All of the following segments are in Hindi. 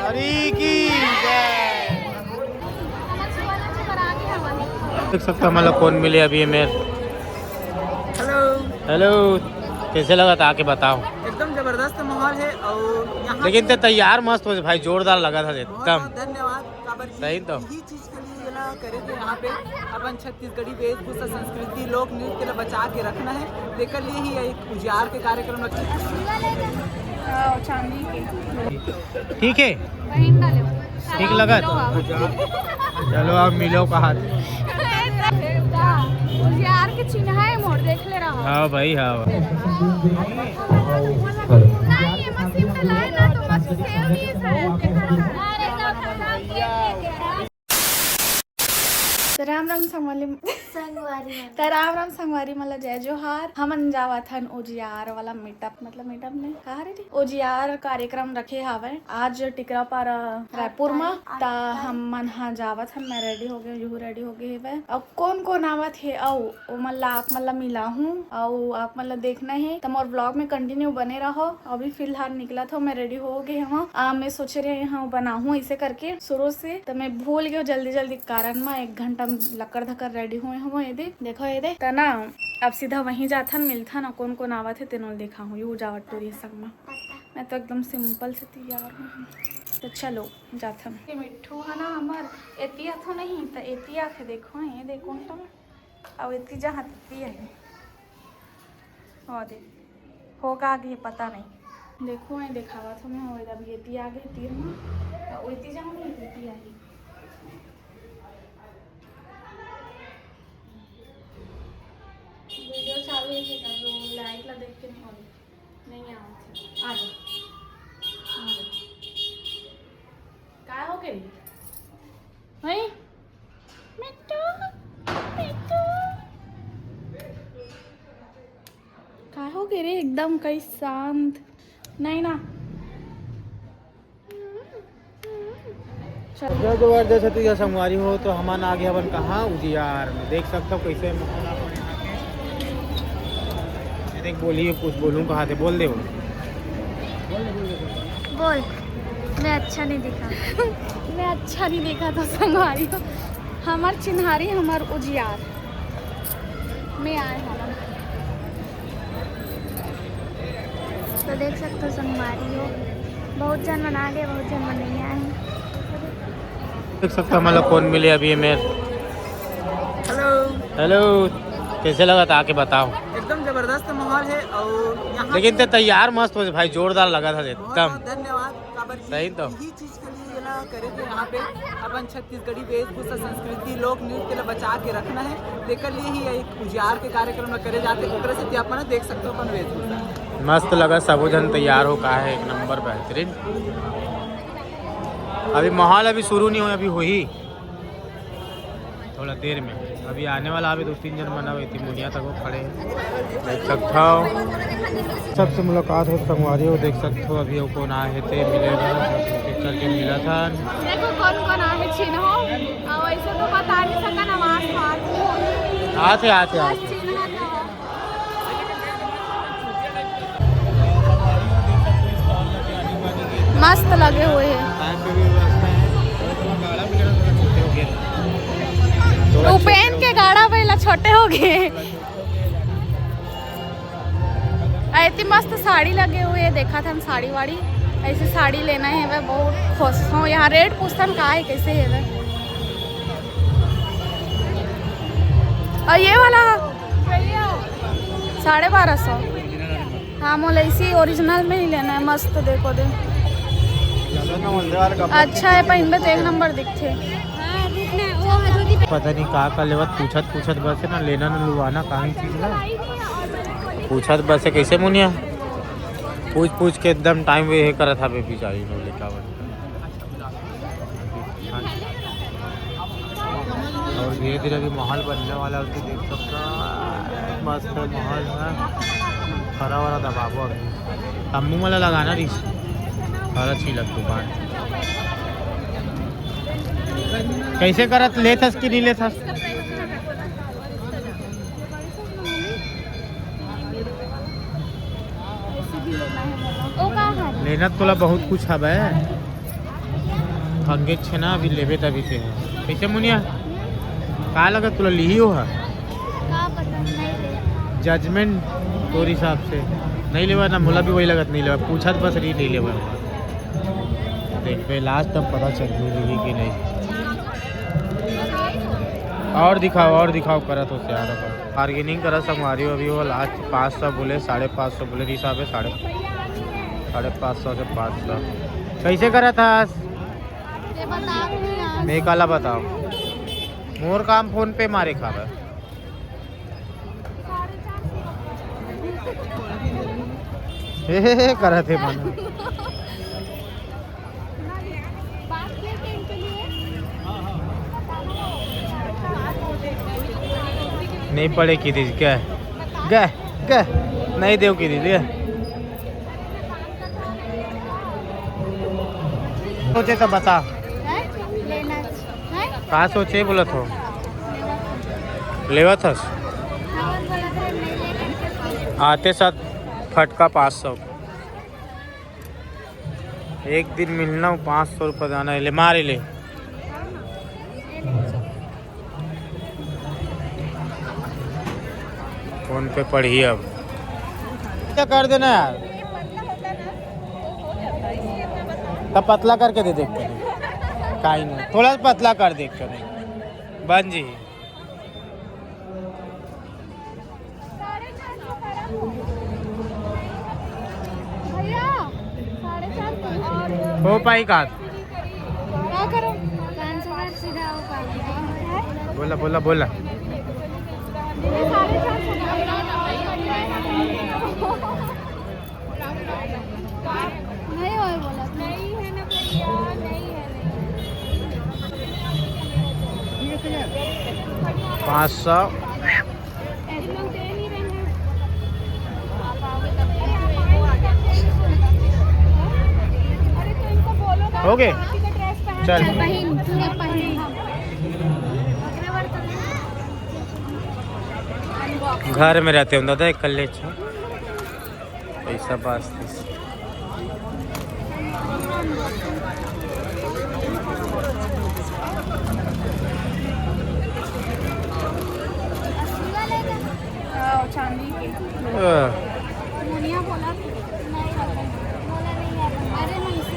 हरी की जय। देख सकते हो हमारा कौन मिले अभी मेरे। हेलो हेलो, कैसे लगा था आके बताओ। एकदम जबरदस्त माहौल है और यहाँ लेकिन पे ते तैयार मस्त हो भाई, जोरदार लगा था बहुत एकदम। बहुत धन्यवाद काबर जी सही तो। यही चीज के लिए ये ला करे थे यहाँ पे अपन छत्तीसगढ़ी वेशभूषा संस्कृति लोक नृत्य ला बचा के रखना है। लेकर लिए ही एक उजियार के कार्यक्रम चांदी के ठीक है, पहन डाले ठीक लगा। चलो अब मिलो कहा। यार के चिन्ह है मोड़ देख ले रहा। हाँ भाई हाँ। नहीं ये मसीह में लाए ना तो मसीह सेव नहीं है राम राम संगवारी संगवारी मला जय जोहार। हमन जावत हन ओजियार वाला मीटअप मतलब मीटअप में कहा रे ओजियार कार्यक्रम रखे हावे आज टिकरा पर रायपुर में। ता हम मन हाँ जावत हन, मैं रेडी हो गए, जूहू रेडी हो गए हेवे। अब कौन कौन आवत है औ मतलब आप मतलब मिला हूँ और आप मतलब देखना है तो मोर ब्लॉग में कंटिन्यू बने रहो। अभी फिलहाल निकला था, मैं रेडी हो गई हूँ। मैं सोच रही हूँ बनाऊँ ऐसे करके शुरू से, तो मैं भूल गई जल्दी जल्दी कारण में 1 घंटा लकड़ धक्कर रेडी हुए हम। ये देख देखो ये देख तना अब सीधा वहीं जाथन मिलथन और कौन कौन आवत है तेनों देखा हूँ। यू जावट टूरी संग में मैं तो एकदम सिंपल से तैयार हूँ। तो चलो जाथन। ये मिठू है ना हमार एतिया तो नहीं तो एतिया थे देखो ये देखो तुम अब एती जहाँ तती है और देख होगा आगे पता नहीं। देखो ये दिखावा था मैं और अभी एती आगे तीर में तो एती जहाँ नहीं एती आई वीडियो चालू है कि जो लाइट ला देख के नहीं आ जा क्या हो गई भाई मिट्टू मिट्टू क्या हो गई रे एकदम कई शांत नहीं ना। जबरदस्त या संगवारी हो तो हमान आगे अपन कहाँ उजियार में देख सकते हो कैसे माहौल अपन यहाँ पे। देख बोलिए कुछ बोलूँ कहाँ थे बोल दे बोल मैं अच्छा नहीं दिखा मैं अच्छा नहीं देखा था संगवारी हो हमार चिन्हारी हमार उजियार में आए हम तो देख सकते हो संगवारी हो बहुत जन मन आ गए बहुत जन मन नहीं आए। देख सकते हो हमारा कौन मिले अभी मेरे। हेलो हेलो, कैसे लगा था आके बताओ। एकदम जबरदस्त माहौल है और यहाँ लेकिन पे ते तैयार मस्त हो भाई, जोरदार लगा था बहुत एकदम। बहुत धन्यवाद काबर जी सही तो। यही चीज के लिए ये ला करे थे यहाँ पे अपन छत्तीसगढ़ी वेशभूषा संस्कृति लोक नृत्य ला बचा के रखना है। लेकर लिए ही एक उजियार के कार्यक्रम में करे जाते ओकरे से अपन देख सकते हो अपन वेशभूषा मस्त लगा, सब जन तैयार हो का है एक नंबर बेहतरीन। अभी माहौल अभी शुरू नहीं हुआ, अभी हुई थोड़ा देर में अभी आने वाला। अभी 2-3 जन बना हुई थी मुनिया तक वो खड़े हैं देख सकते हो। सबसे मुलाकात हो संगवारी हो देख सकते हो। अभी वो कौन आए थे मिलेगा करके मिला था। देखो कौन कौन आए चिन्ह हो और ऐसे तो बता नहीं सका ना आते आते आते मस्त लगे हुए हैं। उपेन के गाड़ा पहला छोटे हो गए। ऐसी मस्त साड़ी लगे हुए है, देखा था हम साड़ी वाड़ी ऐसे साड़ी लेना है वह बहुत खुश हूँ। यहाँ रेट पूछता हम कहा है कैसे है वह और ये वाला 1250। हाँ मोल इसी ओरिजिनल में ही लेना है। मस्त देखो दे अच्छा है पहन तो 1 नंबर दिखते। पता नहीं कहाँ का लेवत पूछत बस है ना लेना ना लुआना कहाँ चीज ना पूछत बस है कैसे मुनिया पूछ के एकदम टाइम वे करा था बेबी चाहिए लेका और धीरे धीरे अभी माहौल बनने वाला है। देख सकता मस्त माहौल है। खरा वाला दबाबो अभी तम्बू मला लगाना रही और अच्छी लग दुकान कैसे करत लेथस कि नहीं लेथस। लेना तोला बहुत कुछ हवे थक छे ना अभी लेबे तभी से है कैसे मुनिया का लगा तुला ली हो है जजमेंट तोर हिसाब से नहीं लेवा ना मुला भी वही लगत नहीं लेवा पूछा तो बस नहीं लेवा देख पे लास्ट तब पता चल रही कि नहीं और दिखाओ करा तो यार बार्गेनिंग करा संगवारी अभी वो लास्ट 500 बोले 550 बोले हिसाब है 550 से 500 कैसे करा था मैं काला बताओ मोर काम फोन पे मारे खावा हे करा थे मन नहीं पड़े की दीजिए क्या क्या नहीं देव की दीजिए सोचे तो बता कहाँ सोचे बोला तो लेवा था आते साथ फटका 500 एक दिन मिलना 500 रुपये जाना है ले मारे ले फोन पे पढ़ी अब क्या कर देना यार तब पतला करके दे देखते नहीं काई नहीं थोड़ा सा पतला कर देखते नहीं बन जी हो पाई का बोला नहीं होए बोला नहीं है ना भैया नहीं है 500 हो गए चल घर में रहते हूँ दादा इकल्ले पैसा पास चांदी की मुनिया बोला अरे नहीं इसे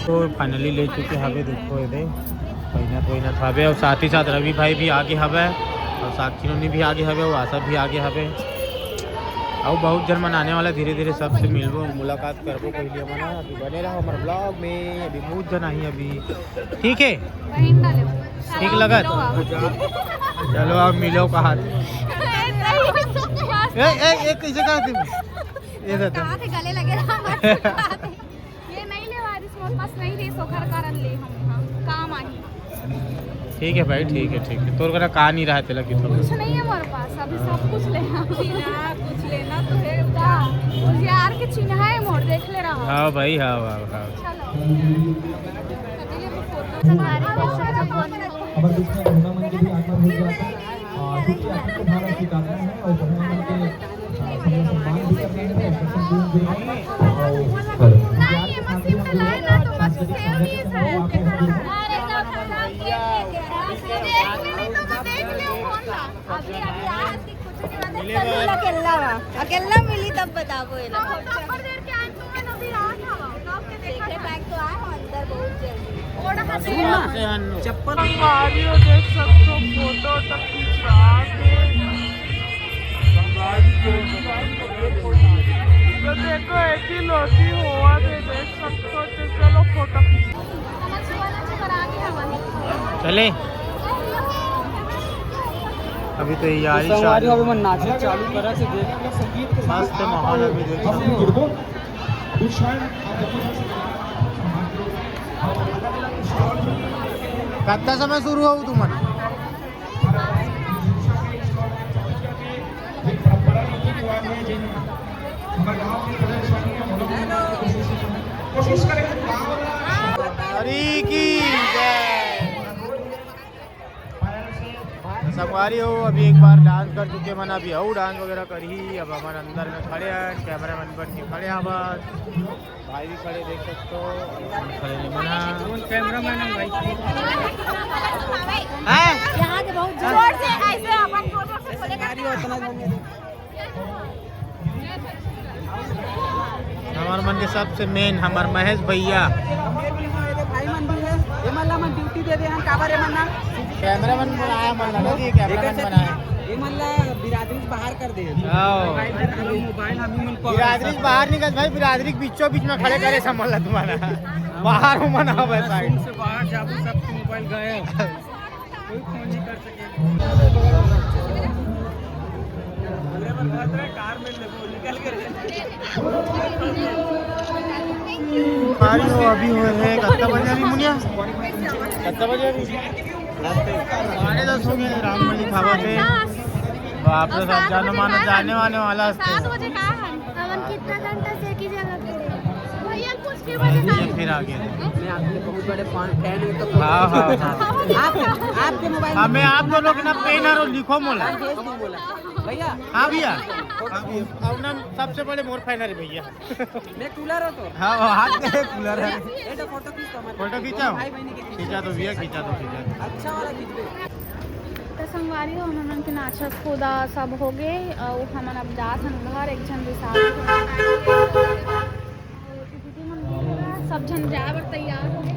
तो फाइनली ले चुके हवे देखो ये पहिना हवे और साथ ही साथ रवि भाई भी आगे हवे और साक्षी नोनी भी आगे हवे और आशा भी आगे हवे और बहुत जन मनाने वाला धीरे धीरे सबसे मिलबो मुलाकात करबो पहले मना अभी बने रहो हमारे ब्लॉग में अभी बहुत जन आई अभी ठीक है ठीक लगा चलो अब मिलो कहा एक कैसे करती ये गले लगे ये नहीं ले पास नहीं थे सोखर कारण ले हम काम आई ठीक है भाई ठीक है तोर करा कहा नहीं रहा तेला कि कुछ नहीं है हमारे पास अभी सब कुछ लेना कुछ लेना तो है उस यार के चिन्ह है मोड़ देख ले रहा हाँ भाई हाँ अकेला मिली तब बताओ चप्पल देख सकते हो फोटो तक देखो एक ही लोटी हुआ देख सकते हो चलो फोटो चले अभी तो यारी संगवारी अभी मन नाचे चालू करा से देख संगीत के मस्त माहौल अभी देखो कितना समय शुरू हो तुम हरी की जय संगवारी हो अभी एक बार डांस कर चुके मन अभी हो डांस वगैरह करी अब हमारे अंदर में खड़े हैं कैमरा मैन बन के खड़े हैं बस भाई भी खड़े देख सकते हो खड़े नहीं मना कैमरा मैन भाई यहाँ के बहुत जोर से ऐसे अपन फोटो से हमारे मन के सबसे मेन हमारे महेश भैया भाई मन भी है ये मल्ला मन ड्यूटी दे दे हम काबर है मन्ना कैमरामैन बनाया मल्ला ना जी कैमरामैन बनाया ये मल्ला बिरादरी से बाहर कर दे मोबाइल बिरादरी से बाहर निकल भाई बिरादरी के बीचों बीच में खड़े करे संभाला तुम्हारा बाहर हो मना हो साइड से बाहर जाबू सब मोबाइल गए कोई फोन नहीं कर सके कार में निकल के अभी हो रहे कितना बजे अभी मुनिया कितना बजे अभी 10:30 हो गए राममली खावा पे बाप रे सब जाने वाने वाला 7 बजे का है हमन कितना घंटा से की जगह पे भैया कुछ के बजे फिर आ गए मैं आपके बहुत बड़े फैन हूं तो हाँ आपके मोबाइल हमें आप दोनों के ना पेनर और लिखो मोला भेज दूं बोला भैया हाँ भैया अब ना सबसे बड़े मोर फैनर है भैया मैं कूलर हो तो हाँ हाथ में कूलर है ये तो फोटो खींच दो फोटो खींचाओ भाई बहन के खींचा तो भैया खींचा तो अच्छा वाला खींच दे तो संगवारी हो हमन के नाचत खुदा सब हो गए और हमन अब जात हन घर एक जन विसार सब जन जाए बर तैयार हो गए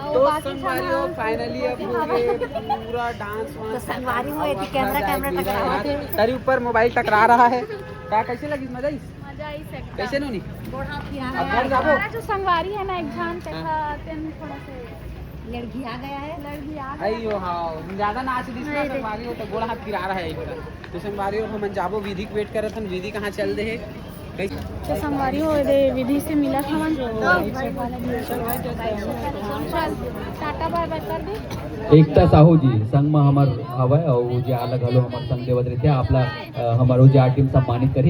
तो संगवारी हो फाइनली अब हो गए पूरा डांस तो संगवारी हो यदि कैमरा टकरावा थे तेरे ऊपर मोबाइल टकरा रहा है क्या कैसे लगी मजा इस मजा ही से कैसे नो नी गोड़ा किया अब कौन जाबो जो संगवारी है ना एक जान देखा तेन थोड़ा से लड़की आ गया है लड़की आ गया अयो हाँ ज्यादा नाच दिस ना संगवारी हो तो गोड़ा हाथ गिरा रहा है एक तो संगवारी हो हम जाबो विधि के वेट करत हन विधि कहां चल दे है तो संगवारी हो दे विधि से मिला था चल टाटा बाय बाय कर दे एकता साहू जी संग में हमार हवा और जे अलग हलो हमार संग देवत रहे आपला हमारो जे टीम सम्मानित करी।